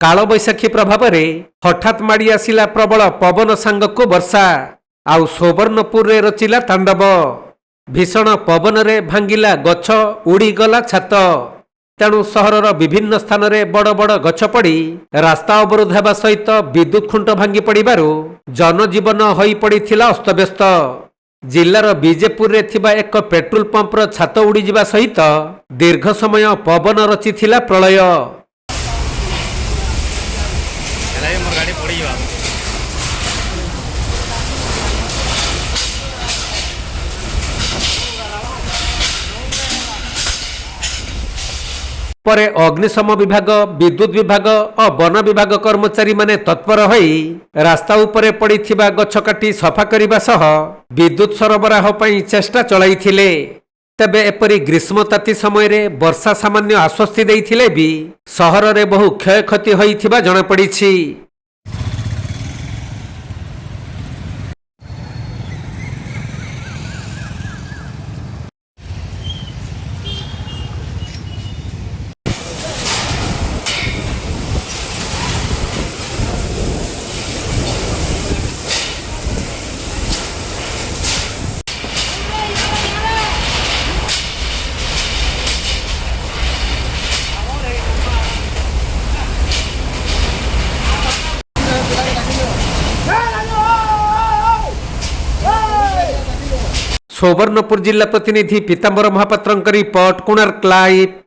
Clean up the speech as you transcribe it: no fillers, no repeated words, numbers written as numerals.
कालबैशाखी प्रभाव में हठात माड़ी आसिला प्रबल पवन सांगकु वर्षा आउ सुवर्णपुर रे रचिला तांडव। भीषण पवन रे भांगिला गछ उड़ीगला छात। तेणु सहरर विभिन्न स्थान में बड़ बड़ गछ पड़ी रास्ता अवरोध होगा सहित विद्युत खुंट भांगी पड़ू जनजीवन हो पड़ा अस्तव्यस्त। जिलार बीजेपुर रे थिबा एक पेट्रोल पंपर छात उड़ीजा सहित दीर्घ समय पवन रचिथिला प्रलय। परे अग्निशम विभाग विद्युत विभाग और वन विभाग कर्मचारी माने तत्पर होई रास्ता उपरे पड़िथिबा गछ काटी सफा करने सह विद्युत सरबराह पई चेष्टा चलाइथिले। तेबे एपरी ग्रीष्मताती समय रे वर्षा सामान्य आश्वस्ति देइथिले भी सहर रे बहु क्षयक्षति होइथिबा जଣା पड़िछि। सुवर्णपुर जिला प्रतिनिधि पीताम्बर महापात्र रिपोर्ट कोणार्क लाइव।